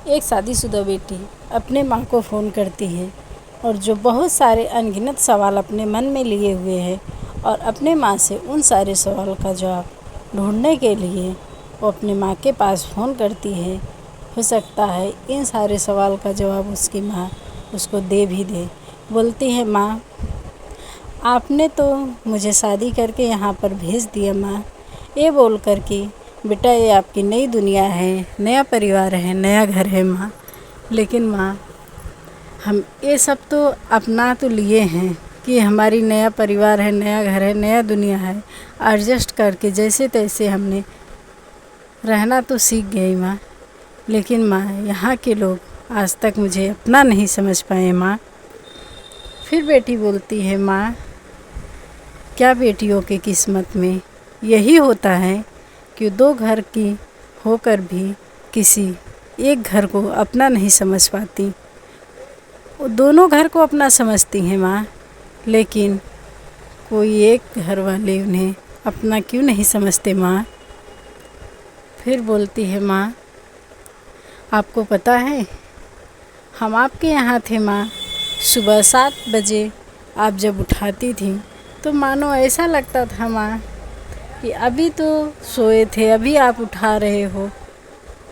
एक शादीशुदा बेटी अपने माँ को फ़ोन करती है और जो बहुत सारे अनगिनत सवाल अपने मन में लिए हुए है और अपने माँ से उन सारे सवाल का जवाब ढूंढने के लिए वो अपने माँ के पास फ़ोन करती है। हो सकता है इन सारे सवाल का जवाब उसकी माँ उसको दे भी दे। बोलती है, माँ आपने तो मुझे शादी करके यहाँ पर भेज दिया माँ, ये बोल कर कि बेटा ये आपकी नई दुनिया है, नया परिवार है, नया घर है माँ। लेकिन माँ हम ये सब तो अपना तो लिए हैं कि हमारी नया परिवार है, नया घर है, नया दुनिया है। एडजस्ट करके जैसे तैसे हमने रहना तो सीख गई माँ। लेकिन माँ यहाँ के लोग आज तक मुझे अपना नहीं समझ पाए माँ। फिर बेटी बोलती है, माँ क्या बेटियों की किस्मत में यही होता है कि दो घर की होकर भी किसी एक घर को अपना नहीं समझ पाती। वो दोनों घर को अपना समझती हैं माँ, लेकिन कोई एक घर वाले उन्हें अपना क्यों नहीं समझते माँ। फिर बोलती है, माँ आपको पता है हम आपके यहाँ थे माँ, सुबह 7 बजे आप जब उठाती थी तो मानो ऐसा लगता था माँ कि अभी तो सोए थे, अभी आप उठा रहे हो,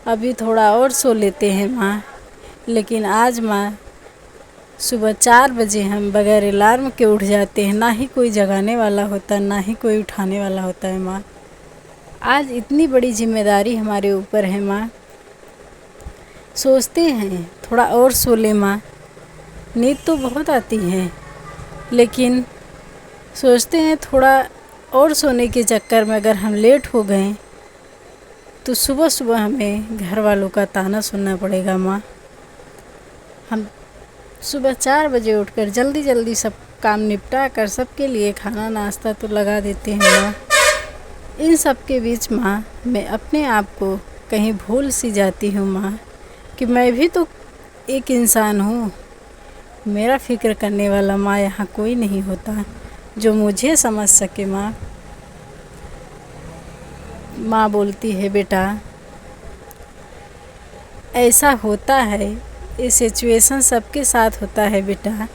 अभी थोड़ा और सो लेते हैं माँ। लेकिन आज माँ सुबह 4 बजे हम बगैर अलार्म के उठ जाते हैं, ना ही कोई जगाने वाला होता है, ना ही कोई उठाने वाला होता है माँ। आज इतनी बड़ी जिम्मेदारी हमारे ऊपर है माँ। सोचते हैं थोड़ा और सो ले माँ, नींद तो बहुत आती है, लेकिन सोचते हैं थोड़ा और सोने के चक्कर में अगर हम लेट हो गए तो सुबह सुबह हमें घर वालों का ताना सुनना पड़ेगा माँ। हम सुबह 4 बजे उठकर जल्दी जल्दी सब काम निपटा कर सबके लिए खाना नाश्ता तो लगा देते हैं माँ। इन सब के बीच माँ मैं अपने आप को कहीं भूल सी जाती हूँ माँ कि मैं भी तो एक इंसान हूँ। मेरा फ़िक्र करने वाला माँ यहाँ कोई नहीं होता जो मुझे समझ सके माँ। माँ बोलती है, बेटा ऐसा होता है, ये सिचुएशन सबके साथ होता है बेटा,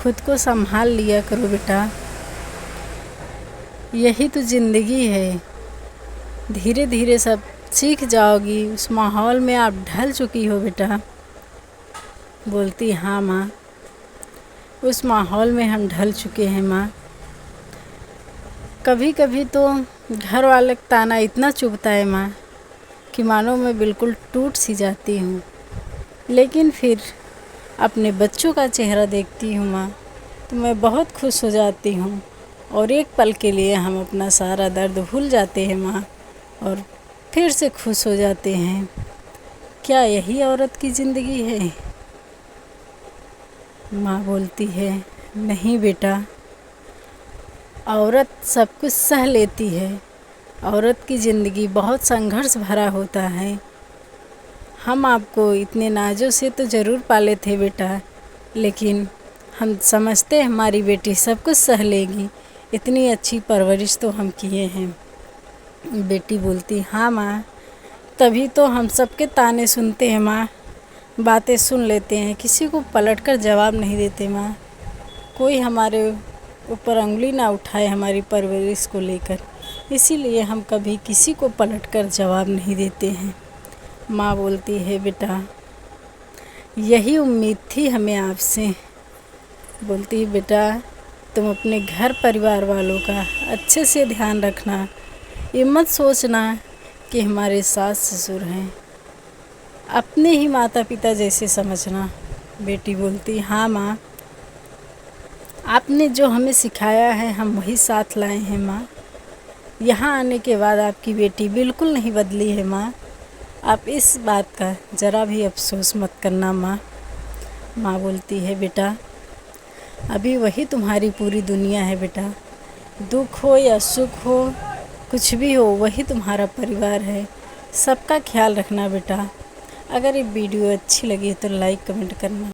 खुद को संभाल लिया करो बेटा, यही तो ज़िंदगी है। धीरे धीरे सब सीख जाओगी, उस माहौल में आप ढल चुकी हो बेटा। बोलती, हाँ माँ उस माहौल में हम ढल चुके हैं माँ। कभी कभी तो घर वाले का ताना इतना चुभता है माँ कि मानो मैं बिल्कुल टूट सी जाती हूँ। लेकिन फिर अपने बच्चों का चेहरा देखती हूँ माँ तो मैं बहुत खुश हो जाती हूँ और एक पल के लिए हम अपना सारा दर्द भूल जाते हैं माँ और फिर से खुश हो जाते हैं। क्या यही औरत की ज़िंदगी है? माँ बोलती है, नहीं बेटा, औरत सब कुछ सह लेती है, औरत की ज़िंदगी बहुत संघर्ष भरा होता है। हम आपको इतने नाज़ों से तो ज़रूर पाले थे बेटा, लेकिन हम समझते हमारी बेटी सब कुछ सह लेगी, इतनी अच्छी परवरिश तो हम किए हैं। बेटी बोलती, हाँ माँ तभी तो हम सबके ताने सुनते हैं माँ, बातें सुन लेते हैं, किसी को पलटकर जवाब नहीं देते माँ। कोई हमारे ऊपर उंगली ना उठाए हमारी परवरिश को लेकर, इसीलिए हम कभी किसी को पलटकर जवाब नहीं देते हैं। माँ बोलती है, बेटा यही उम्मीद थी हमें आपसे। बोलती है, बेटा तुम अपने घर परिवार वालों का अच्छे से ध्यान रखना, ये मत सोचना कि हमारे सास ससुर हैं, अपने ही माता पिता जैसे समझना। बेटी बोलती, हाँ माँ आपने जो हमें सिखाया है हम वही साथ लाए हैं माँ। यहाँ आने के बाद आपकी बेटी बिल्कुल नहीं बदली है माँ, आप इस बात का ज़रा भी अफसोस मत करना माँ। माँ बोलती है, बेटा अभी वही तुम्हारी पूरी दुनिया है बेटा, दुख हो या सुख हो, कुछ भी हो वही तुम्हारा परिवार है, सबका ख्याल रखना बेटा। अगर ये वीडियो अच्छी लगी तो लाइक कमेंट करना।